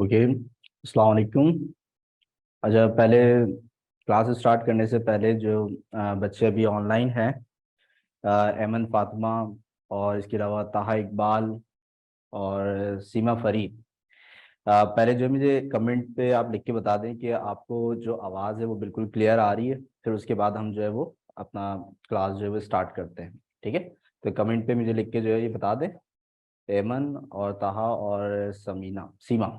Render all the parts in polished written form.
Okay, अस्सलाम वालेकुम। अच्छा, पहले क्लास स्टार्ट करने से पहले जो बच्चे अभी ऑनलाइन हैं, एमन फातिमा और इसके अलावा ताहा इकबाल और सीमा फरीद, पहले जो मुझे कमेंट पे आप लिख के बता दें कि आपको जो आवाज़ है वो बिल्कुल क्लियर आ रही है। फिर उसके बाद हम जो है वो अपना क्लास जो है वो स्टार्ट करते हैं। ठीक है, तो कमेंट पे मुझे लिख के जो है ये बता दें, एमन और ताहा और समीना सीमा,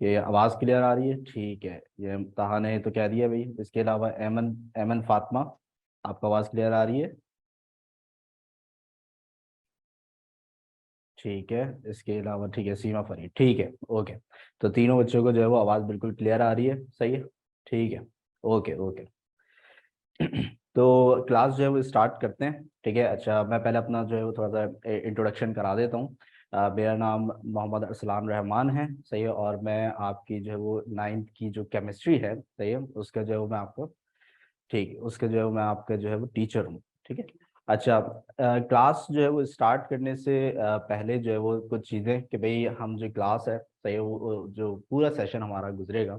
ये आवाज़ क्लियर आ रही है। ठीक है, ये ताहा ने तो कह दिया भाई। इसके अलावा एमन एमन फातिमा, आपको आवाज़ क्लियर आ रही है? ठीक है, इसके अलावा ठीक है, सीमा फरीद, ठीक है, ओके। तो तीनों बच्चों को जो है वो आवाज़ बिल्कुल क्लियर आ रही है, सही है। ठीक है, ओके ओके। तो क्लास जो है वो स्टार्ट करते हैं। ठीक है, अच्छा मैं पहले अपना जो है वो थोड़ा सा इंट्रोडक्शन करा देता हूँ। मेरा नाम मोहम्मद अरसलान रहमान है, सही है। और मैं आपकी जो है वो नाइन्थ की जो केमिस्ट्री है, सही है, उसका जो है वो मैं आपको, ठीक है, उसके जो है वो मैं आपका जो है वो टीचर हूँ। ठीक है, अच्छा क्लास जो है वो स्टार्ट करने से पहले जो है वो कुछ चीज़ें कि भाई हम जो क्लास है, सही है, वो जो पूरा सेशन हमारा गुजरेगा,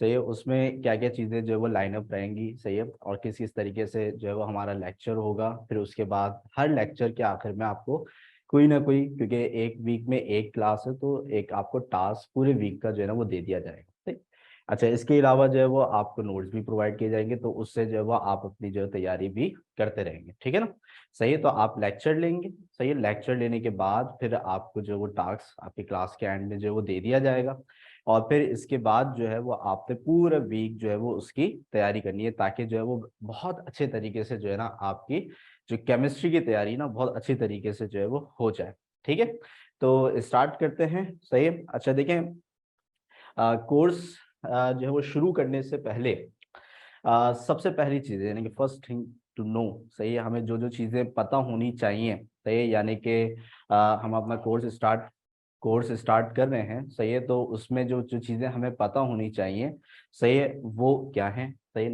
सही है, उसमें क्या क्या चीज़ें जो है वो लाइन अप रहेंगी, सही है, और किस किस तरीके से जो है वो हमारा लेक्चर होगा। फिर उसके बाद हर लेक्चर के आखिर में आपको कोई ना कोई, क्योंकि एक वीक में एक क्लास है, तो एक आपको टास्क पूरे वीक का जो है ना वो दे दिया जाएगा। ठीक। अच्छा, इसके अलावा जो है वो आपको नोट्स भी प्रोवाइड किए जाएंगे, तो उससे जो है वो आप अपनी जो है तैयारी भी करते रहेंगे। ठीक है ना, सही है। तो आप लेक्चर लेंगे, सही है, लेक्चर लेने के बाद फिर आपको जो वो टास्क आपकी क्लास के एंड में जो है वो दे दिया जाएगा। और फिर इसके बाद जो है वो आपने पूरा वीक जो है वो उसकी तैयारी करनी है, ताकि जो है वो बहुत अच्छे तरीके से जो है ना आपकी जो केमिस्ट्री की तैयारी ना बहुत अच्छी तरीके से जो है वो हो जाए। ठीक है, तो स्टार्ट करते हैं, सही है। अच्छा देखें, कोर्स जो है वो शुरू करने से पहले सबसे पहली चीज़ यानी कि फर्स्ट थिंग टू नो, सही है, हमें जो जो चीज़ें पता होनी चाहिए, सही है, यानी कि हम अपना कोर्स स्टार्ट कर रहे हैं, सही है, तो उसमें जो जो चीज़ें हमें पता होनी चाहिए, सही है, वो क्या है? सही है,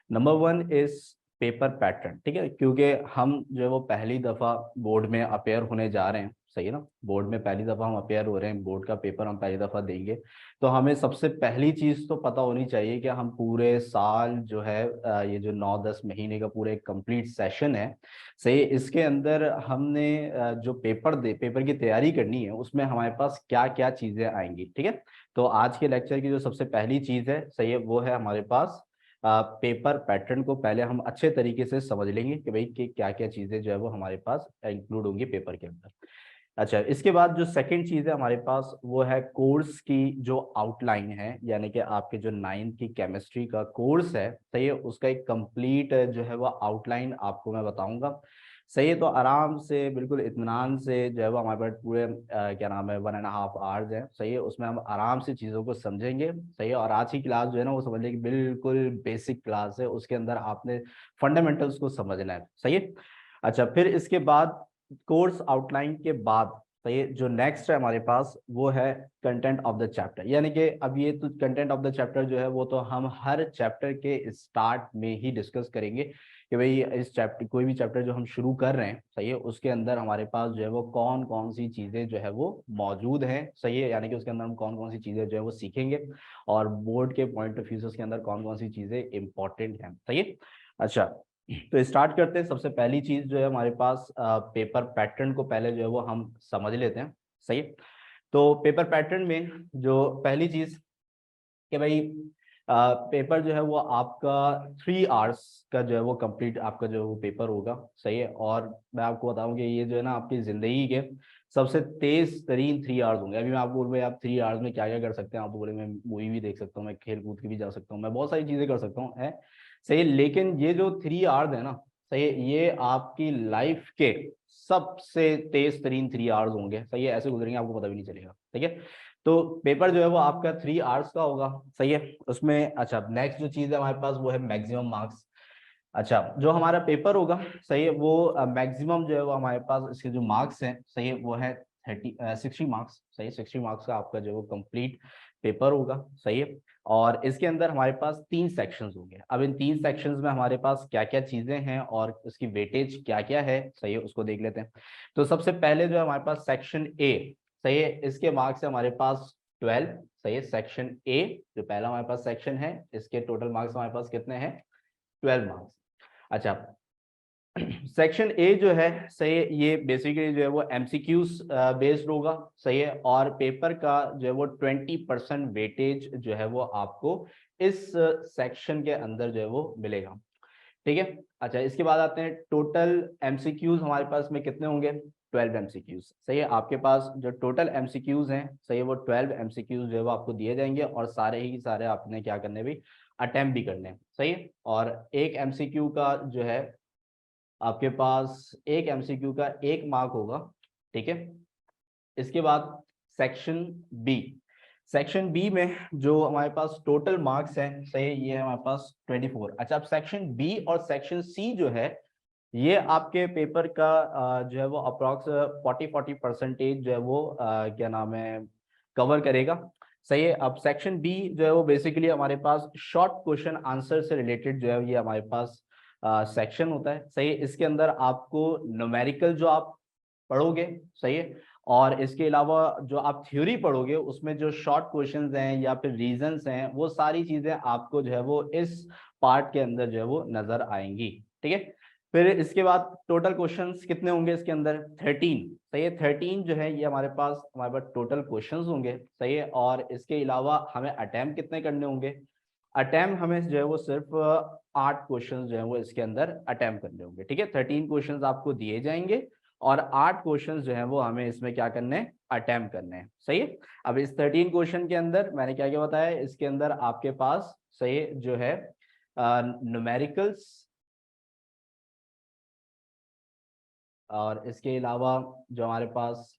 number one is paper pattern. ठीक है, क्योंकि हम जो है वो पहली दफ़ा बोर्ड में अपेयर होने जा रहे हैं, सही है ना, बोर्ड में पहली दफ़ा हम अपेयर हो रहे हैं, बोर्ड का पेपर हम पहली दफ़ा देंगे। तो हमें सबसे पहली चीज़ तो पता होनी चाहिए कि हम पूरे साल जो है ये जो 9-10 महीने का पूरे कंप्लीट सेशन है, सही, इसके अंदर हमने जो पेपर की तैयारी करनी है, उसमें हमारे पास क्या क्या चीज़ें आएंगी। ठीक है, तो आज के लेक्चर की जो सबसे पहली चीज़ है, सही है, वो है हमारे पास पेपर पैटर्न को पहले हम अच्छे तरीके से समझ लेंगे कि भाई कि क्या क्या चीज़ें जो है वो हमारे पास इंक्लूड होंगी पेपर के अंदर। अच्छा, इसके बाद जो सेकंड चीज़ है हमारे पास, वो है कोर्स की जो आउटलाइन है, यानी कि आपके जो नाइन्थ की केमिस्ट्री का कोर्स है, सही है, उसका एक कंप्लीट जो है वो आउटलाइन आपको मैं बताऊंगा। सही है, तो आराम से बिल्कुल इत्मीनान से जो है वो हमारे पास पूरे क्या नाम है 1.5 आवर्स है, सही है, उसमें हम आराम से चीज़ों को समझेंगे, सही है। और आज की क्लास जो है ना वो समझ लेंगे बिल्कुल बेसिक क्लास है, उसके अंदर आपने फंडामेंटल्स को समझना है, सही है। अच्छा, फिर इसके बाद कोर्स आउटलाइन के बाद, तो ये जो नेक्स्ट है हमारे पास, वो है कंटेंट ऑफ द चैप्टर, यानी कि अब ये तो कंटेंट ऑफ द चैप्टर जो है वो तो हम हर चैप्टर के स्टार्ट में ही डिस्कस करेंगे कि भाई इस चैप्टर, कोई भी चैप्टर जो हम शुरू कर रहे हैं, सही है, उसके अंदर हमारे पास जो है वो कौन कौन सी चीज़ें जो है वो मौजूद हैं, सही है, यानी कि उसके अंदर हम कौन कौन सी चीज़ें जो है वो सीखेंगे, और बोर्ड के पॉइंट ऑफ व्यू से उसके अंदर कौन कौन सी चीज़ें इंपॉर्टेंट हैं, सही है। अच्छा, तो स्टार्ट करते हैं। सबसे पहली चीज जो है हमारे पास पेपर पैटर्न को पहले जो है वो हम समझ लेते हैं, सही है। तो पेपर पैटर्न में जो पहली चीज कि भाई पेपर जो है वो आपका 3 आवर्स का जो है वो कंप्लीट आपका जो है वो पेपर होगा, सही है। और मैं आपको बताऊं कि ये जो है ना आपकी जिंदगी के सबसे तेज तरीन 3 आवर्स होंगे। अभी मैं आपको बोल भाई आप 3 आवर्स में क्या क्या कर सकते हैं, आप बोले मैं मूवी भी देख सकता हूँ, मैं खेल कूद के भी जा सकता हूँ, मैं बहुत सारी चीजें कर सकता हूँ, है सही है। लेकिन ये जो 3 आवर्स है ना, सही है, ये आपकी लाइफ के सबसे तेज तरीन 3 आवर्स होंगे, सही है, ऐसे गुजरेंगे आपको पता भी नहीं चलेगा, ठीक है। तो पेपर जो है वो आपका 3 आवर्स का होगा, सही है, उसमें। अच्छा, नेक्स्ट जो चीज़ है हमारे पास वो है मैक्सिमम मार्क्स। अच्छा, जो हमारा पेपर होगा, सही है, वो मैक्सिमम जो है वो हमारे पास इसके जो मार्क्स हैं, सही है, वो है 60 मार्क्स, सही है, 60 मार्क्स का आपका जो है वो कंप्लीट पेपर होगा, सही है। और इसके अंदर हमारे पास 3 सेक्शंस होंगे। अब इन 3 सेक्शंस में हमारे पास क्या क्या चीज़ें हैं और उसकी वेटेज क्या क्या है, सही है, उसको देख लेते हैं। तो सबसे पहले जो है हमारे पास सेक्शन ए, सही है, इसके मार्क्स है हमारे पास 12, सही है। सेक्शन ए जो पहला हमारे पास सेक्शन है, इसके टोटल मार्क्स हमारे पास कितने हैं? 12 मार्क्स। अच्छा, सेक्शन ए जो है, सही है, ये बेसिकली जो है वो एमसीक्यूज बेस्ड होगा, सही है, और पेपर का जो है वो 20% वेटेज जो है वो आपको इस सेक्शन के अंदर जो है वो मिलेगा, ठीक है। अच्छा, इसके बाद आते हैं टोटल एमसीक्यूज हमारे पास में कितने होंगे? 12 एमसीक्यूज, सही है। आपके पास जो टोटल एमसीक्यूज हैं, सही है, वो 12 एमसीक्यूज जो है वो आपको दिए जाएंगे, और सारे ही सारे आपने क्या करने भी, अटेम्प्ट भी करने हैं, सही है। और एक एमसीक्यू का जो है आपके पास, एक एमसीक्यू का 1 मार्क होगा, ठीक है। इसके बाद सेक्शन बी, सेक्शन बी में जो हमारे पास टोटल मार्क्स हैं, सही है, ये है हमारे पास 24। अच्छा, अब सेक्शन बी और सेक्शन सी जो है, ये आपके पेपर का जो है वो अप्रॉक्स 40% जो है वो क्या नाम है, कवर करेगा, सही है। अब सेक्शन बी जो है वो बेसिकली हमारे पास शॉर्ट क्वेश्चन आंसर से रिलेटेड जो है ये हमारे पास सेक्शन होता है, सही है। इसके अंदर आपको न्यूमेरिकल जो आप पढ़ोगे, सही है, और इसके अलावा जो आप थ्योरी पढ़ोगे उसमें जो शॉर्ट क्वेश्चंस हैं या फिर रीजंस हैं, वो सारी चीजें आपको जो है वो इस पार्ट के अंदर जो है वो नजर आएंगी, ठीक है। फिर इसके बाद टोटल क्वेश्चंस कितने होंगे इसके अंदर? 13, सही है। 13 जो है ये हमारे पास टोटल क्वेश्चंस होंगे, सही है। और इसके अलावा हमें अटेम्प्ट कितने करने होंगे? अटेम्प्ट हमें जो है वो सिर्फ 8 क्वेश्चन जो है वो इसके अंदर अटेम्प्ट करने होंगे, ठीक है। 13 क्वेश्चन आपको दिए जाएंगे, और 8 क्वेश्चन जो है वो हमें इसमें क्या करने हैं? अटेम्प्ट करने हैं, सही है। अब इस 13 क्वेश्चन के अंदर मैंने क्या क्या बताया, इसके अंदर आपके पास, सही जो है, न्यूमेरिकल्स, और इसके अलावा जो हमारे पास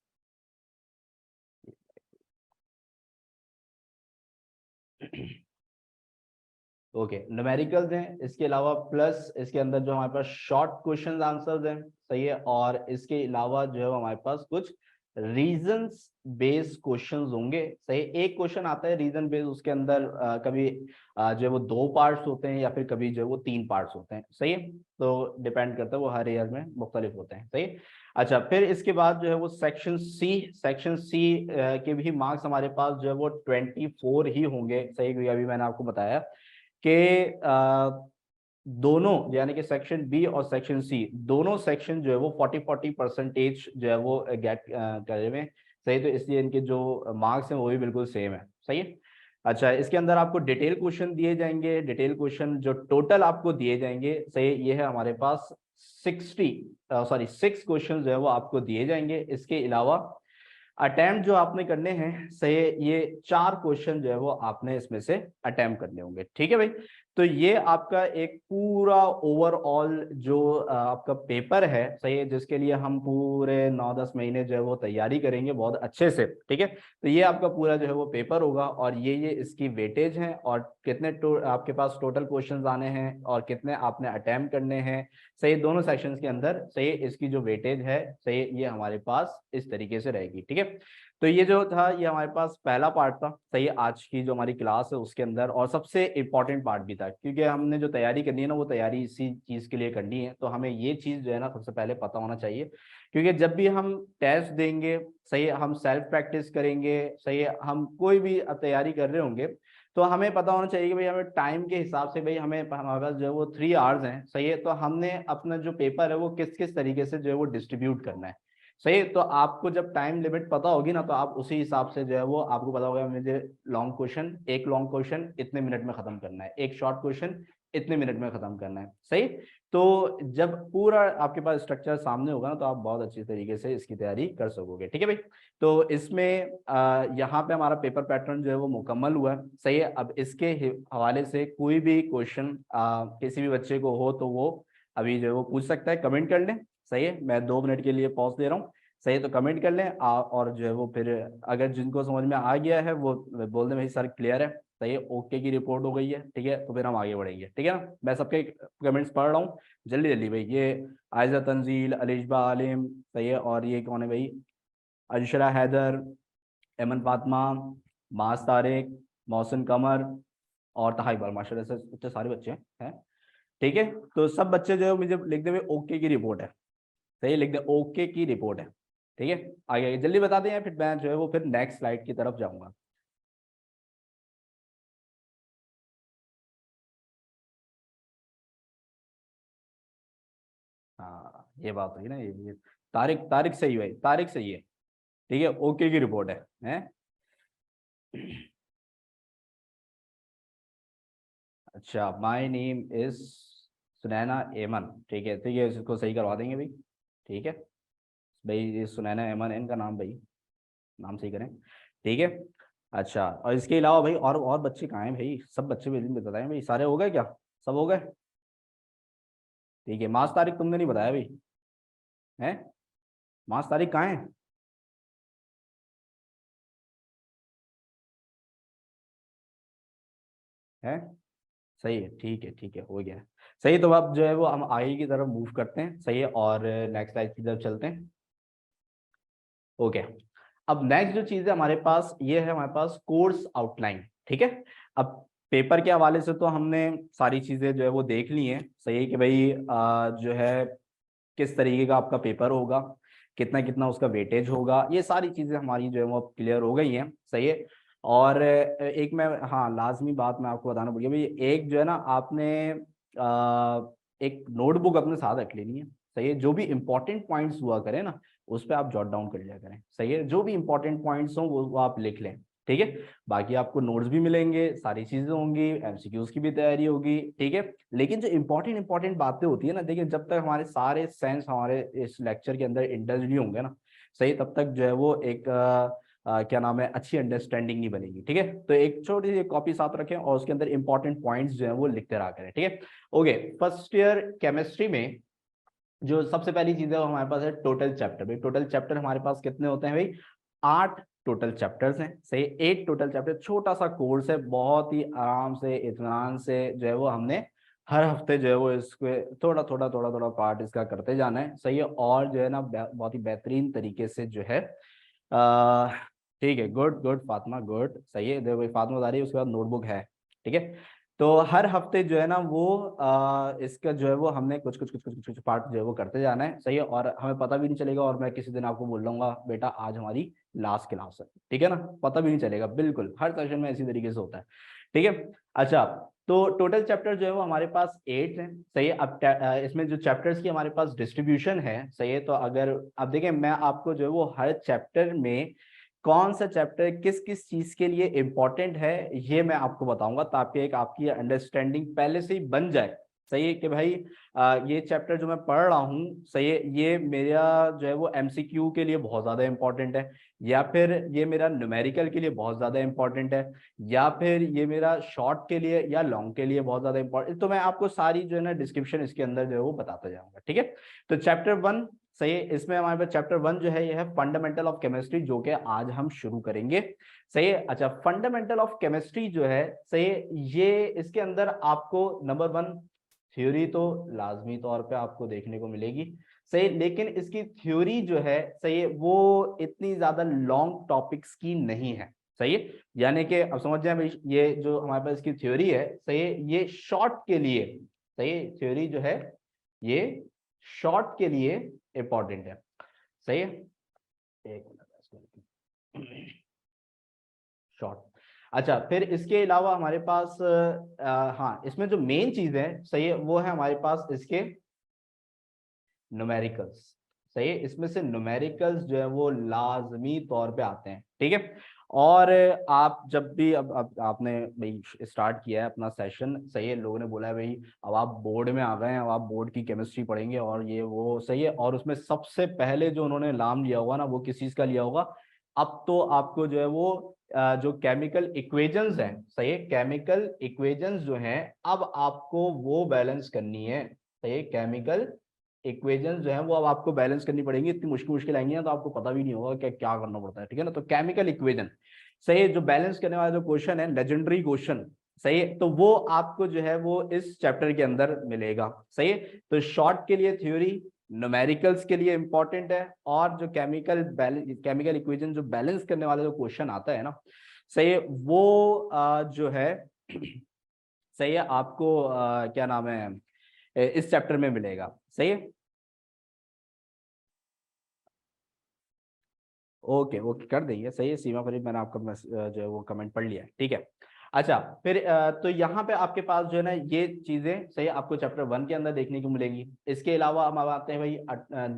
ओके, न्यूमेरिकल्स हैं, इसके अलावा प्लस इसके अंदर जो हमारे पास शॉर्ट क्वेश्चन आंसर्स हैं, सही है, और इसके अलावा जो है हमारे पास कुछ रीजंस बेस्ड क्वेश्चंस होंगे, सही। एक क्वेश्चन आता है रीजन बेस्ड, उसके अंदर कभी जो है वो 2 पार्ट्स होते हैं, या फिर कभी जो है वो 3 पार्ट्स होते हैं, सही है। तो डिपेंड करता है, वो हर ईयर में मुख्तलिफ होते हैं, सही। अच्छा, फिर इसके बाद जो है वो सेक्शन सी, सेक्शन सी के भी मार्क्स हमारे पास जो है वो 24 ही होंगे, सही, क्योंकि अभी मैंने आपको बताया कि दोनों, यानी कि सेक्शन बी और सेक्शन सी, दोनों सेक्शन जो है वो 40-40% जो है वो गेट करे हुए हैं, सही। तो इसलिए इनके जो मार्क्स हैं वो भी बिल्कुल सेम है, सही है। अच्छा, इसके अंदर आपको डिटेल क्वेश्चन दिए जाएंगे, डिटेल क्वेश्चन जो टोटल आपको दिए जाएंगे, सही, ये है हमारे पास 6 क्वेश्चन जो है वो आपको दिए जाएंगे। इसके अलावा अटेम्प्ट जो आपने करने हैं, सही, ये 4 क्वेश्चन जो है वो आपने इसमें से अटेम्प्ट करने होंगे, ठीक है भाई। तो ये आपका एक पूरा ओवरऑल जो आपका पेपर है, सही है, जिसके लिए हम पूरे 9-10 महीने जो है वो तैयारी करेंगे बहुत अच्छे से, ठीक है। तो ये आपका पूरा जो है वो पेपर होगा, और ये इसकी वेटेज है, और कितने आपके पास टोटल क्वेश्चंस आने हैं, और कितने आपने अटेम्प्ट करने हैं, सही, दोनों सेक्शंस के अंदर, सही, इसकी जो वेटेज है, सही, ये हमारे पास इस तरीके से रहेगी, ठीक है। तो ये जो था, ये हमारे पास पहला पार्ट था, सही, आज की जो हमारी क्लास है उसके अंदर, और सबसे इम्पोर्टेंट पार्ट भी था, क्योंकि हमने जो तैयारी करनी है ना, वो तैयारी इसी चीज़ के लिए करनी है। तो हमें ये चीज़ जो है ना सबसे पहले पता होना चाहिए, क्योंकि जब भी हम टेस्ट देंगे, सही, हम सेल्फ प्रैक्टिस करेंगे, सही, हम कोई भी तैयारी कर रहे होंगे, तो हमें पता होना चाहिए कि भाई हमें टाइम के हिसाब से, भाई हमें, हमारे पास जो है वो 3 आवर्स हैं, सही है, तो हमने अपना जो पेपर है वो किस किस तरीके से जो है वो डिस्ट्रीब्यूट करना है, सही। तो आपको जब टाइम लिमिट पता होगी ना, तो आप उसी हिसाब से जो है वो आपको पता होगा, मुझे एक लॉन्ग क्वेश्चन इतने मिनट में खत्म करना है, एक शॉर्ट क्वेश्चन इतने मिनट में खत्म करना है, सही। तो जब पूरा आपके पास स्ट्रक्चर सामने होगा ना, तो आप बहुत अच्छी तरीके से इसकी तैयारी कर सकोगे, ठीक है भाई। तो इसमें यहाँ पे हमारा पेपर पैटर्न जो है वो मुकम्मल हुआ है, सही है। अब इसके हवाले से कोई भी क्वेश्चन किसी भी बच्चे को हो, तो वो अभी जो है वो पूछ सकता है, कमेंट कर लें, सही है। मैं 2 मिनट के लिए पॉज दे रहा हूँ, सही है, तो कमेंट कर लें, और जो है वो फिर अगर जिनको समझ में आ गया है वो बोल दें भाई सर क्लियर है, सही है, ओके की रिपोर्ट हो गई है, ठीक है, तो फिर हम आगे बढ़ेंगे, ठीक है ना। मैं सबके कमेंट्स पढ़ रहा हूँ, जल्दी जल्दी भाई। ये आयजा तंजील, अलिशबा आलिम, सही है, और ये कौन है भाई? अशरा हैदर, एमन फातिमा, मास तारिक, मोहसिन कमर, और तहा इकबाल, माशाल्लाह से इतने सारे बच्चे हैं, ठीक है। तो सब बच्चे जो है मुझे लिख दे ओके की रिपोर्ट है, सही, लिख दे ओके की रिपोर्ट है, ठीक है। आगे आगे जल्दी बता दें, या फिर मैं जो है वो फिर नेक्स्ट स्लाइड की तरफ जाऊंगा। ये बात हुई ना, ये तारिक, तारिक सही है, तारिक सही है, ठीक है, ओके की रिपोर्ट है? अच्छा, माय नेम इज सुनैना एमन, ठीक है, ठीक है, इसको सही करवा देंगे भाई, ठीक है भाई, ये सुनैना एमन है इनका नाम भाई, नाम सही करें, ठीक है। अच्छा, और इसके अलावा भाई और बच्चे कहाँ हैं भाई? सब बच्चे भी बताएं भाई, सारे हो गए क्या? सब हो गए, ठीक है। मार्च तारीख तुमने नहीं बताया भाई, हैं? मार्च तारीख कहाँ है? है, सही है, ठीक है, ठीक है, हो गया। सही, तो अब जो है वो हम आगे की तरफ मूव करते हैं, सही है, और नेक्स्ट स्लाइड की तरफ चलते हैं। ओके, अब नेक्स्ट जो चीज है हमारे पास, ये है हमारे पास कोर्स आउटलाइन, ठीक है। अब पेपर के हवाले से तो हमने सारी चीजें जो है वो देख ली हैं, सही है कि भाई जो है किस तरीके का आपका पेपर होगा, कितना कितना उसका वेटेज होगा, ये सारी चीजें हमारी जो है वो क्लियर हो गई हैं, सही है। और एक मैं, हाँ लाजमी बात मैं आपको बताना भूल गया भाई, एक जो है ना आपने एक नोटबुक अपने साथ रख लेनी है, सही है, जो भी इंपॉर्टेंट पॉइंट्स हुआ करे ना उस पर आप जॉट डाउन कर लिया करें, सही है, जो भी इंपॉर्टेंट पॉइंट्स हो वो आप लिख लें, ठीक है। बाकी आपको नोट्स भी मिलेंगे, सारी चीजें होंगी, एमसीक्यूज की भी तैयारी होगी, ठीक है। लेकिन जो इंपॉर्टेंट इंपॉर्टेंट बातें होती है ना, देखिए जब तक हमारे सारे सेंस हमारे इस लेक्चर के अंदर इंडल्ज नहीं होंगे ना, सही, तब तक जो है वो एक क्या नाम है, अच्छी अंडरस्टैंडिंग नहीं बनेगी, ठीक है। तो एक छोटी सी कॉपी साथ रखें और उसके अंदर इंपॉर्टेंट पॉइंट्स जो है वो लिखते रहा करें, ठीक है। ओके, फर्स्ट ईयर केमिस्ट्री में जो सबसे पहली चीज है वो हमारे पास है टोटल चैप्टर। भाई टोटल चैप्टर हमारे पास कितने होते हैं भाई? 8 टोटल चैप्टर्स हैं, सही, 8 टोटल चैप्टर, छोटा सा कोर्स है, बहुत ही आराम से इत्मीनान से जो है वो हमने हर हफ्ते जो है वो इसको थोड़ा थोड़ा पार्ट इसका करते जाना है, सही है, और जो है ना बहुत ही बेहतरीन तरीके से जो है आ, ठीक है, गुड गुड फातिमा, गुड, सही है, देखो भाई फातिमा बता रही है, उसके बाद नोटबुक है, ठीक है। तो हर हफ्ते जो है ना वो इसका जो है वो हमने कुछ कुछ कुछ कुछ कुछ पार्ट जो है वो करते जाना है, सही है, और हमें पता भी नहीं चलेगा, और मैं किसी दिन आपको बोल दूंगा बेटा आज हमारी लास्ट क्लास है, ठीक है ना, पता भी नहीं चलेगा, बिल्कुल हर सेशन में इसी तरीके से होता है, ठीक है। अच्छा, तो टोटल चैप्टर जो है वो हमारे पास 8 हैं, सही है। अब इसमें जो चैप्टर्स की हमारे पास डिस्ट्रीब्यूशन है, सही है, तो अगर अब देखें मैं आपको जो है वो हर चैप्टर में कौन सा चैप्टर किस किस चीज के लिए इंपॉर्टेंट है ये मैं आपको बताऊंगा, ताकि एक आपकी अंडरस्टैंडिंग पहले से ही बन जाए, सही है कि भाई ये चैप्टर जो मैं पढ़ रहा हूँ, सही है, ये मेरा जो है वो एमसीक्यू के लिए बहुत ज्यादा इंपॉर्टेंट है, या फिर ये मेरा न्यूमेरिकल के लिए बहुत ज्यादा इंपॉर्टेंट है, या फिर ये मेरा शॉर्ट के लिए या लॉन्ग के लिए बहुत ज्यादा इंपॉर्टेंट, तो मैं आपको सारी जो है ना डिस्क्रिप्शन इसके अंदर जो है वो बताता जाऊंगा, ठीक है। तो चैप्टर 1, सही है, इसमें हमारे पास चैप्टर 1 जो है ये है फंडामेंटल ऑफ केमिस्ट्री, जो कि आज हम शुरू करेंगे, सही है। अच्छा, फंडामेंटल ऑफ केमिस्ट्री जो है, सही है, ये इसके अंदर आपको नंबर 1 थ्योरी तो लाजमी तौर पे आपको देखने को मिलेगी, सही, लेकिन इसकी थ्योरी जो है, सही है, वो इतनी ज्यादा लॉन्ग टॉपिक्स की नहीं है, सही है, यानी कि अब समझ जाए भाई, ये जो हमारे पास इसकी थ्योरी है, सही है, ये शॉर्ट के लिए, सही है, थ्योरी जो है ये शॉर्ट के लिए इंपॉर्टेंट है, सही है। एक मिनट, शॉर्ट। अच्छा, फिर इसके अलावा हमारे पास हाँ, इसमें जो मेन चीज है, सही है, वो है हमारे पास इसके न्यूमेरिकल्स, सही है, इसमें से न्यूमेरिकल्स जो है वो लाजमी तौर पे आते हैं, ठीक है। और आप जब भी अब आपने भाई स्टार्ट किया है अपना सेशन, सही है, लोगों ने बोला है भाई अब आप बोर्ड में आ गए हैं, अब आप बोर्ड की केमिस्ट्री पढ़ेंगे और ये वो, सही है, और उसमें सबसे पहले जो उन्होंने नाम लिया होगा ना वो किस चीज का लिया होगा? अब तो आपको जो है वो जो केमिकल इक्वेशंस हैं, सही है, केमिकल इक्वेशंस जो हैं अब आपको वो बैलेंस करनी है, सही है, केमिकल इक्वेशंस जो है वो अब आपको बैलेंस करनी पड़ेंगी, इतनी मुश्किल मुश्किल आएंगी ना तो आपको पता भी नहीं होगा कि क्या करना पड़ता है, ठीक है ना। तो केमिकल इक्वेशन, सही है, जो बैलेंस करने वाला जो क्वेश्चन है, लेजेंडरी क्वेश्चन, सही है, तो वो आपको जो है वो इस चैप्टर के अंदर मिलेगा, सही है। तो शॉर्ट के लिए थ्योरी, न्यूमेरिकल्स के लिए इंपॉर्टेंट है, और जो केमिकल इक्वेशन जो बैलेंस करने वाला जो क्वेश्चन आता है ना, सही है, वो जो है सही है, आपको क्या नाम है इस चैप्टर में मिलेगा, सही है। ओके ओके कर देंगे, सही है सीमा फरीद, मैंने आपका जो है वो कमेंट पढ़ लिया है, ठीक है। अच्छा फिर तो यहाँ पे आपके पास जो है ना ये चीजें सही आपको चैप्टर 1 के अंदर देखने को मिलेंगी। इसके अलावा हम अब आते हैं भाई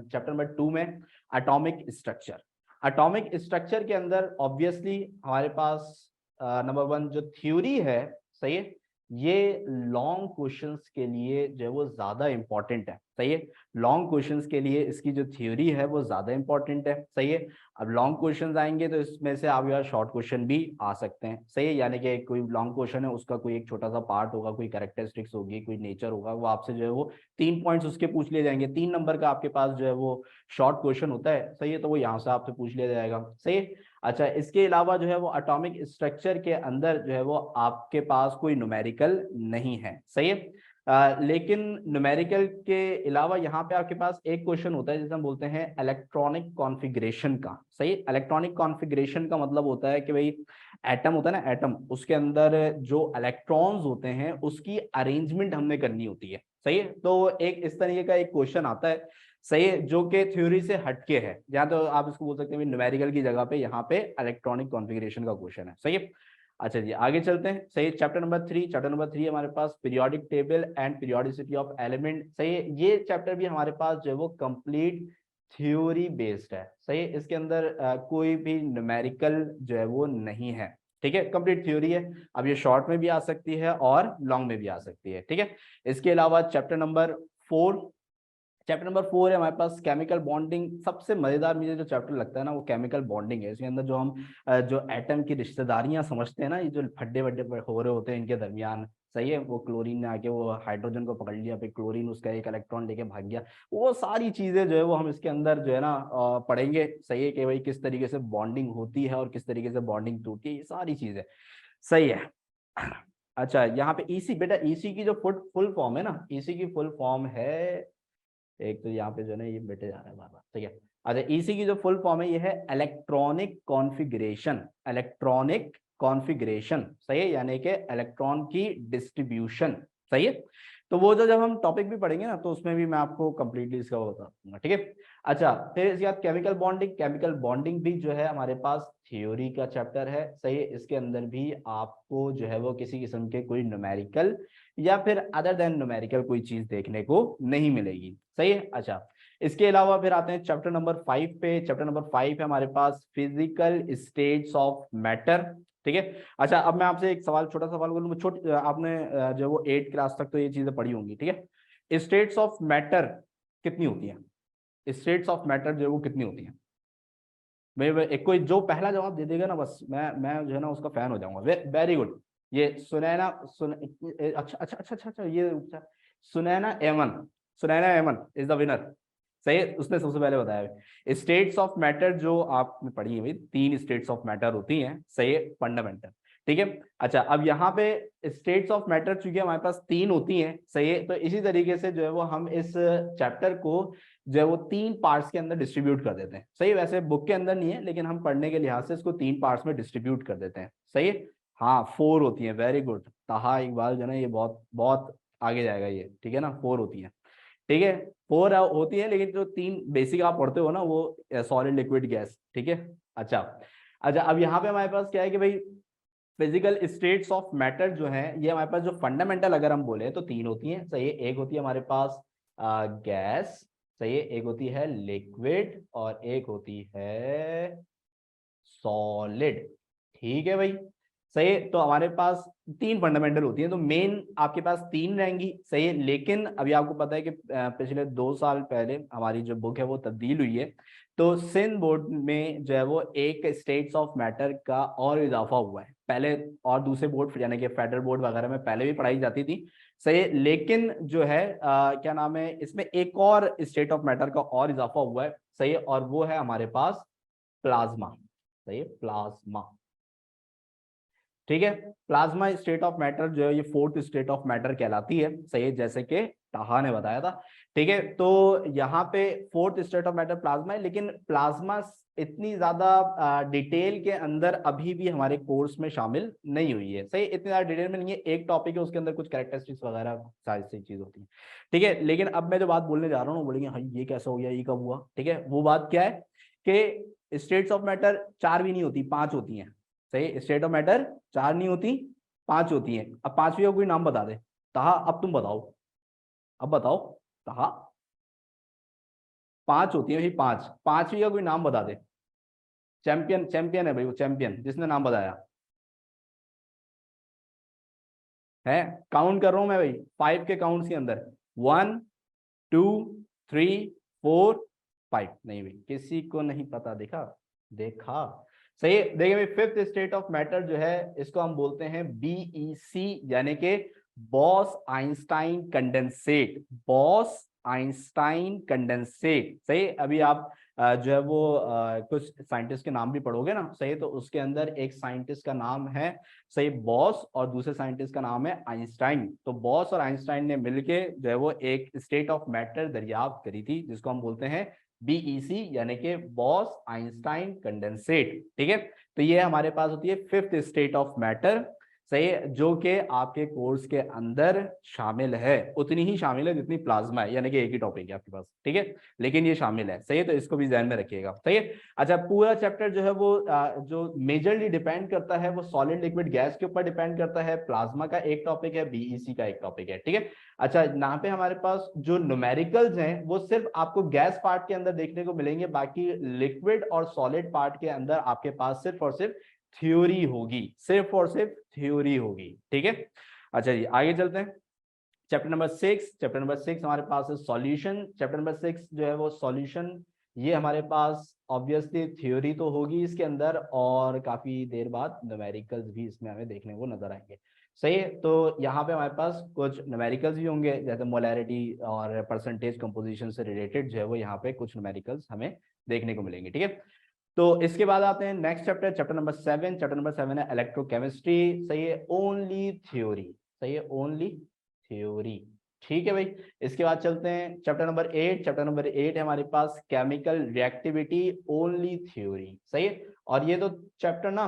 चैप्टर नंबर 2 में, एटॉमिक स्ट्रक्चर। एटॉमिक स्ट्रक्चर के अंदर ऑब्वियसली हमारे पास नंबर 1 जो थ्योरी है, सही है, ये लॉन्ग क्वेश्चंस के लिए जो है वो ज्यादा इंपॉर्टेंट है। सही है, लॉन्ग क्वेश्चंस के लिए इसकी जो थ्योरी है वो ज्यादा इंपॉर्टेंट है। सही है, अब लॉन्ग क्वेश्चंस आएंगे तो इसमें से आप यार शॉर्ट क्वेश्चन भी आ सकते हैं। सही है, यानी कि कोई लॉन्ग क्वेश्चन है उसका कोई एक छोटा सा पार्ट होगा, कोई कैरेक्टरिस्टिक्स होगी, कोई नेचर होगा, वो आपसे जो है वो 3 पॉइंट्स उसके पूछ लिए जाएंगे। 3 नंबर का आपके पास जो है वो शॉर्ट क्वेश्चन होता है। सही है, तो वो यहाँ से आपसे पूछ लिया जाएगा। सही है, अच्छा इसके अलावा जो है वो एटॉमिक स्ट्रक्चर के अंदर जो है वो आपके पास कोई न्यूमेरिकल नहीं है। सही है, लेकिन न्यूमेरिकल के अलावा यहाँ पे आपके पास एक क्वेश्चन होता है जिसे हम बोलते हैं इलेक्ट्रॉनिक कॉन्फ़िगरेशन का। सही, इलेक्ट्रॉनिक कॉन्फ़िगरेशन का मतलब होता है कि भाई एटम होता है ना, एटम, उसके अंदर जो इलेक्ट्रॉन्स होते हैं उसकी अरेंजमेंट हमने करनी होती है। सही है, तो एक इस तरीके का एक क्वेश्चन आता है, सही है, जो कि थ्योरी से हटके है, या तो आप इसको बोल सकते हैं न्यूमेरिकल की जगह पे यहाँ पे इलेक्ट्रॉनिक कॉन्फ़िगरेशन का क्वेश्चन है। सही है, अच्छा जी आगे चलते हैं। सही, चैप्टर नंबर 3, चैप्टर नंबर 3 हमारे पास periodic table and periodicity of element. सही है, ये चैप्टर भी हमारे पास जो है वो कंप्लीट थ्योरी बेस्ड है। सही है, इसके अंदर कोई भी न्यूमेरिकल जो है वो नहीं है। ठीक है, कंप्लीट थ्योरी है। अब ये शॉर्ट में भी आ सकती है और लॉन्ग में भी आ सकती है। ठीक है, इसके अलावा चैप्टर नंबर 4, चैप्टर नंबर 4 है हमारे पास केमिकल बॉन्डिंग। सबसे मजेदार मुझे जो चैप्टर लगता है ना वो केमिकल बॉन्डिंग है। इसके अंदर जो हम जो एटम की रिश्तेदारियां समझते हैं ना, ये जो फड्डे वड्डे हो रहे होते हैं इनके दरमियान। सही है, वो क्लोरीन ने आके वो हाइड्रोजन को पकड़ लिया, फिर क्लोरीन उसका एक इलेक्ट्रॉन लेके भाग गया, वो सारी चीजें जो है वो हम इसके अंदर जो है ना पढ़ेंगे। सही है, कि भाई किस तरीके से बॉन्डिंग होती है और किस तरीके से बॉन्डिंग टूटती है, ये सारी चीजें। सही है, अच्छा यहाँ पे ईसी, बेटा ईसी की जो फुल फॉर्म है ना, ईसी की फुल फॉर्म है, एक तो यहाँ पे जो है ना ये बेटे जा रहा है बार बार। ठीक है, अच्छा ईसी की जो फुल फॉर्म है ये है इलेक्ट्रॉनिक कॉन्फ़िगरेशन। इलेक्ट्रॉनिक कॉन्फ़िगरेशन, सही है, यानी कि इलेक्ट्रॉन की डिस्ट्रीब्यूशन। सही है, तो वो जो जब हम टॉपिक भी पढ़ेंगे ना तो उसमें भी मैं आपको कंप्लीटली इसका बता दूंगा। ठीक है, अच्छा फिर इसके बाद केमिकल बॉन्डिंग। केमिकल बॉन्डिंग भी जो है हमारे पास थ्योरी का चैप्टर है। सही है, इसके अंदर भी आपको जो है वो किसी किस्म के कोई न्यूमेरिकल या फिर अदर देन न्यूमेरिकल कोई चीज देखने को नहीं मिलेगी। सही है, अच्छा इसके अलावा फिर आते हैं चैप्टर नंबर 5 पे। चैप्टर नंबर 5 है हमारे पास फिजिकल स्टेट्स ऑफ मैटर। ठीक है, अच्छा अब मैं आपसे एक सवाल, छोटा सवाल करूँ, छोटी आपने जो वो 8 क्लास तक तो ये चीजें पढ़ी होंगी। ठीक है, स्टेट्स ऑफ मैटर कितनी होती है? स्टेट्स ऑफ मैटर जो है वो कितनी होती है? मैं एक कोई जो पहला जवाब दे देगा ना बस मैं जो है ना उसका फैन हो जाऊंगा। वेरी गुड, ये सुनैना अच्छा अच्छा अच्छा अच्छा अच्छा, ये अच्छा, सुनैना एमन, सुनैना एमन इज द विनर। सही है, उसने सबसे पहले बताया। स्टेट्स ऑफ मैटर जो आपने पढ़ी है भाई, 3 स्टेट्स ऑफ मैटर होती हैं। सही है, फंडामेंटल। ठीक है, अच्छा अब यहाँ पे स्टेट्स ऑफ मैटर चूंकि हमारे पास 3 होती हैं। सही है, तो इसी तरीके से जो है वो हम इस चैप्टर को जो है वो 3 पार्ट्स के अंदर डिस्ट्रीब्यूट कर देते हैं। सही, वैसे बुक के अंदर नहीं है लेकिन हम पढ़ने के लिहाज से इसको 3 पार्ट्स में डिस्ट्रीब्यूट कर देते हैं। सही है, हाँ 4 होती है। वेरी गुड ताहा इकबाल, जो है ना ये बहुत बहुत आगे जाएगा ये। ठीक है ना, 4 होती है। ठीक है, 4 होती है, लेकिन जो 3 बेसिक आप पढ़ते हो ना वो सॉलिड लिक्विड गैस। ठीक है, अच्छा अच्छा अब यहाँ पे हमारे पास क्या है कि भाई फिजिकल स्टेट्स ऑफ मैटर जो है ये हमारे पास जो फंडामेंटल अगर हम बोले तो 3 होती हैं। सही है, एक होती है हमारे पास गैस, सही है, एक होती है लिक्विड और एक होती है सॉलिड। ठीक है भाई, सही है, तो हमारे पास 3 फंडामेंटल होती हैं, तो मेन आपके पास 3 रहेंगी। सही है, लेकिन अभी आपको पता है कि पिछले 2 साल पहले हमारी जो बुक है वो तब्दील हुई है, तो सिंध बोर्ड में जो है वो एक स्टेट्स ऑफ मैटर का और इजाफा हुआ है। पहले और दूसरे बोर्ड यानी कि फेडरल बोर्ड वगैरह में पहले भी पढ़ाई जाती थी। सही है, लेकिन जो है क्या नाम है, इसमें एक और स्टेट ऑफ मैटर का और इजाफा हुआ है। सही है, और वो है हमारे पास प्लाज्मा। सही है, प्लाज्मा। ठीक है, प्लाज्मा स्टेट ऑफ मैटर जो है ये 4th स्टेट ऑफ मैटर कहलाती है। सही है, जैसे कि टाहा ने बताया था। ठीक है, तो यहाँ पे 4th state of matter plasma है, लेकिन प्लाज्मा इतनी ज्यादा डिटेल के अंदर अभी भी हमारे कोर्स में शामिल नहीं हुई है। सही, इतनी ज्यादा डिटेल में नहीं है, एक टॉपिक है उसके अंदर कुछ कैरेक्टरिस्टिक्स वगैरह सारी सी चीज होती है। ठीक है, लेकिन अब मैं जो बात बोलने जा रहा हूँ बोलेंगे हाँ ये कैसा हो गया, ये कब हुआ? ठीक है, वो बात क्या है कि स्टेट्स ऑफ मैटर 4 भी नहीं होती, 5 होती हैं। सही, स्टेट ऑफ मैटर 4 नहीं होती, 5 होती हैं। अब पांचवी का कोई नाम बता दे। ताहा, अब तुम बताओ, अब बताओ। ताहा, 5 होती है भाई, 5, पांचवी का कोई नाम बता दे। चैंपियन, चैंपियन है भाई वो, चैंपियन जिसने नाम बताया है। काउंट कर रहा हूं मैं भाई, 5 के काउंट्स के अंदर, 1 2 3 4 5। नहीं भाई, किसी को नहीं पता, देखा, देखा। सही है। देखिए भाई, फिफ्थ स्टेट ऑफ मैटर जो है इसको हम बोलते हैं बीईसी, यानी कि boss Einstein condensate. Boss Einstein condensate. सही। अभी आप जो है वो कुछ साइंटिस्ट के नाम भी पढ़ोगे ना, सही, तो उसके अंदर एक साइंटिस्ट का नाम है, सही, बॉस, और दूसरे साइंटिस्ट का नाम है आइंस्टाइन। तो बॉस और आइंस्टाइन ने मिलके जो है वो एक स्टेट ऑफ मैटर दरियाफ्त करी थी, जिसको हम बोलते हैं बीईसी, यानी कि बॉस आइंस्टाइन कंडेंसेट। ठीक है। तो ये हमारे पास होती है फिफ्थ स्टेट ऑफ मैटर, सही है, जो कि आपके कोर्स के अंदर शामिल है, उतनी ही शामिल है जितनी प्लाज्मा है, यानी कि एक ही टॉपिक है आपके पास। ठीक है, लेकिन ये शामिल है, सही है, तो इसको भी ध्यान में रखिएगा। सही है। अच्छा, पूरा चैप्टर जो है वो जो मेजरली डिपेंड करता है वो सॉलिड लिक्विड गैस के ऊपर डिपेंड करता है। प्लाज्मा का एक टॉपिक है, बीईसी का एक टॉपिक है। ठीक है। अच्छा, यहाँ पे हमारे पास जो न्यूमेरिकल्स हैं वो सिर्फ आपको गैस पार्ट के अंदर देखने को मिलेंगे, बाकी लिक्विड और सॉलिड पार्ट के अंदर आपके पास सिर्फ और सिर्फ थ्योरी होगी, सिर्फ और सिर्फ थ्योरी होगी। ठीक है। अच्छा जी, आगे चलते हैं। चैप्टर नंबर 6, चैप्टर नंबर 6 हमारे पास है सॉल्यूशन। चैप्टर नंबर 6 जो है वो सॉल्यूशन, ये हमारे पास ऑब्वियसली थ्योरी तो होगी इसके अंदर, और काफी देर बाद न्यूमेरिकल्स भी इसमें हमें देखने को नजर आएंगे। सही है। तो यहाँ पे हमारे पास कुछ न्यूमेरिकल्स भी होंगे, जैसे मोलैरिटी और परसेंटेज कंपोजिशन से रिलेटेड जो है वो यहाँ पे कुछ न्यूमेरिकल्स हमें देखने को मिलेंगे। ठीक है। तो इसके बाद आते हैं next chapter, chapter number 7। Chapter number 7 है इलेक्ट्रोकेमिस्ट्री। सही है, ओनली थ्योरी। सही है, ओनली थ्योरी। ठीक है भाई। इसके बाद चलते हैं चैप्टर नंबर 8। चैप्टर नंबर 8 है हमारे पास केमिकल रिएक्टिविटी, ओनली थ्योरी। सही है। और ये तो चैप्टर ना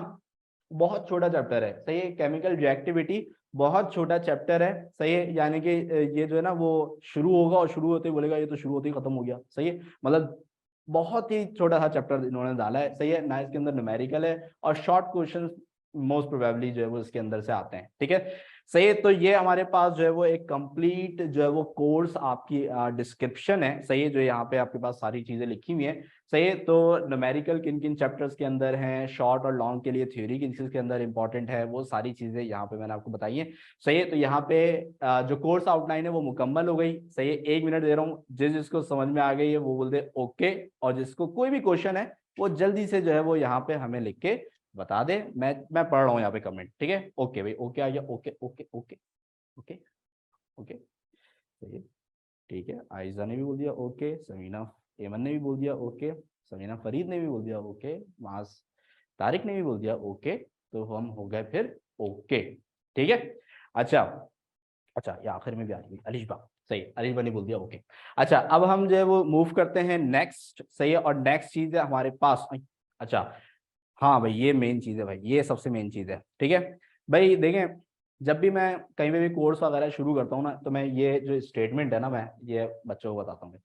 बहुत छोटा चैप्टर है। सही है, केमिकल रिएक्टिविटी बहुत छोटा चैप्टर है। सही है, यानी कि ये जो है ना वो शुरू होगा और शुरू होते ही बोलेगा ये तो शुरू होते ही खत्म हो गया। सही है, मतलब बहुत ही छोटा सा चैप्टर इन्होंने डाला है। सही है ना, इसके अंदर न्यूमेरिकल है और शॉर्ट क्वेश्चन मोस्ट प्रोबेबली जो है वो इसके अंदर से आते हैं। ठीक है। सही है। तो ये हमारे पास जो है वो एक कंप्लीट जो है वो कोर्स आपकी डिस्क्रिप्शन है। सही है, जो यहाँ पे आपके पास सारी चीजें लिखी हुई हैं। सही है। तो न्यूमेरिकल किन किन चैप्टर्स के अंदर हैं, शॉर्ट और लॉन्ग के लिए थ्योरी किन चीज के अंदर इंपॉर्टेंट है, वो सारी चीजें यहाँ पे मैंने आपको बताई है। सही है। तो यहाँ पे जो कोर्स आउटलाइन है वो मुकम्मल हो गई। सही है, 1 मिनट दे रहा हूँ, जिसको समझ में आ गई है वो बोल दे ओके, और जिसको कोई भी क्वेश्चन है वो जल्दी से जो है वो यहाँ पे हमें लिख के बता दे। मैं पढ़ रहा हूँ यहाँ पे कमेंट। ठीक है, ओके भाई, ओके आ गया, okay okay okay okay okay. सही है। ठीक है, आयजा ने भी बोल दिया ओके, समीना एमन ने भी बोल दिया ओके, समीना फरीद ने भी बोल दिया ओके, मास तारिक ने भी बोल दिया ओके। तो हम हो गए फिर ओके। ठीक है। अच्छा, अच्छा ये आखिर में भी आ रही है अलिशबा। सही है, अलिशबा ने बोल दिया ओके। अच्छा, अब हम जो है वो मूव करते हैं नेक्स्ट। सही है, और नेक्स्ट चीज है हमारे पास, अच्छा हाँ भाई, ये मेन चीज है भाई, ये सबसे मेन चीज है। ठीक है भाई, देखें, जब भी मैं कहीं पे भी कोर्स वगैरह शुरू करता हूँ ना, तो मैं ये जो स्टेटमेंट है ना, मैं ये बच्चों को बताता हूँ।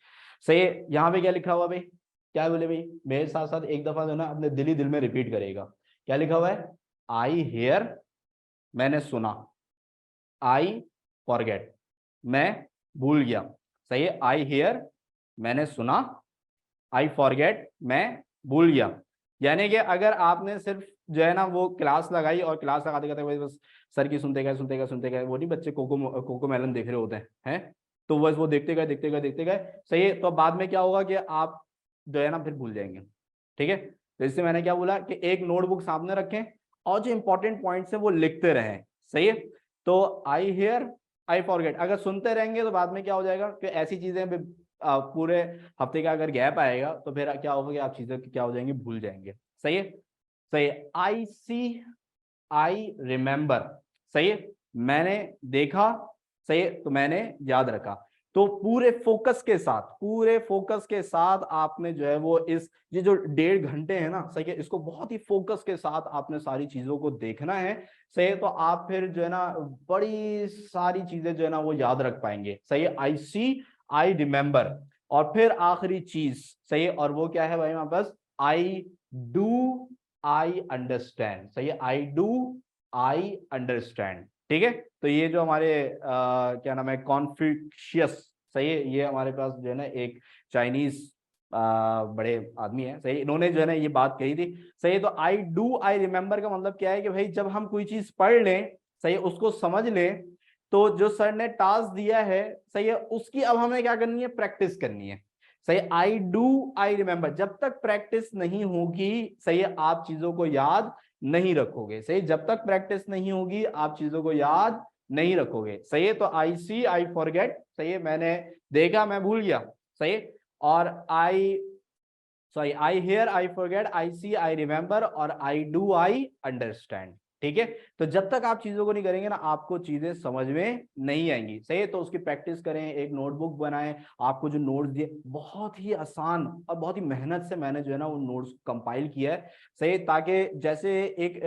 सही है, यहाँ पे क्या लिखा हुआ भाई, क्या बोले भाई, मेरे साथ साथ एक दफा जो है ना अपने दिल ही दिल में रिपीट करेगा। क्या लिखा हुआ है, आई हेयर, मैंने सुना, आई फॉरगेट, मैं भूल गया। सही है, आई हेयर मैंने सुना, आई फॉरगेट मैं भूल गया। यानी कि अगर आपने सिर्फ जो है ना वो क्लास लगाई और क्लास लगाते करते बस सर की सुनते गए, वो नहीं बच्चे कोको मेलन देख रहे होते हैं, तो बस वो देखते गए। सही है, तो बाद में क्या होगा कि आप जो है ना फिर भूल जाएंगे। ठीक है। तो इससे मैंने क्या बोला कि एक नोटबुक सामने रखें और जो इंपॉर्टेंट पॉइंट्स है वो लिखते रहें। सही है। तो आई हियर, आई फॉरगेट, अगर सुनते रहेंगे तो बाद में क्या हो जाएगा कि ऐसी चीजें पूरे हफ्ते का अगर गैप आएगा तो फिर क्या होगा कि आप चीजें क्या हो जाएंगे, भूल जाएंगे। सही है। सही है, आई सी, आई रिमेंबर। सही है, मैंने देखा, सही है, तो मैंने याद रखा। तो पूरे फोकस के साथ आपने जो है वो इस ये जो 1.5 घंटे है ना, सही है, इसको बहुत ही फोकस के साथ आपने सारी चीजों को देखना है। सही है, तो आप फिर जो है ना बड़ी सारी चीजें जो है ना वो याद रख पाएंगे। सही है, आई सी, आई रिमेंबर, और फिर आखिरी चीज, सही है, और वो क्या है भाई हमारे पास, आई डू, आई अंडरस्टैंड। सही है, आई डू, आई अंडरस्टैंड। ठीक है, तो ये जो हमारे क्या नाम है, कॉन्फ्यूशियस, सही है, ये हमारे पास जो है ना एक चाइनीज बड़े आदमी है, सही, इन्होंने जो है ना ये बात कही थी। सही है, तो आई डू आई रिमेम्बर का मतलब क्या है कि भाई जब हम कोई चीज पढ़ लें, सही है, उसको समझ लें, तो जो सर ने टास्क दिया है, सही है, उसकी अब हमें क्या करनी है, प्रैक्टिस करनी है। सही, आई डू आई रिमेम्बर, जब तक प्रैक्टिस नहीं होगी, सही है, आप चीजों को याद नहीं रखोगे। सही, जब तक प्रैक्टिस नहीं होगी आप चीजों को याद नहीं रखोगे। सही है, तो आई सी आई फॉरगेट, सही है, मैंने देखा मैं भूल गया। सही है, और I sorry I hear I forget, I see I remember, और आई डू आई अंडरस्टैंड। ठीक है, तो जब तक आप चीजों को नहीं करेंगे ना, आपको चीजें समझ में नहीं आएंगी। सही है, तो उसकी प्रैक्टिस करें, एक नोटबुक बनाएं। आपको जो नोट्स दिए, बहुत ही आसान और बहुत ही मेहनत से मैंने जो है ना वो नोट्स कंपाइल किया है। सही है, ताकि जैसे एक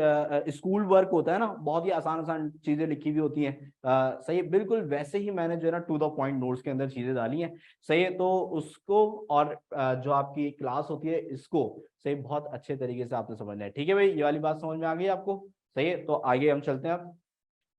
स्कूल वर्क होता है ना, बहुत ही आसान आसान चीजें लिखी हुई होती हैं, सही है, बिल्कुल वैसे ही मैंने जो है ना टू द पॉइंट नोट्स के अंदर चीजें डाली हैं। सही है, तो उसको और जो आपकी क्लास होती है इसको सही बहुत अच्छे तरीके से आपने समझना है। ठीक है भाई, ये वाली बात समझ में आ गई आपको? सही है, तो आगे हम चलते हैं अब।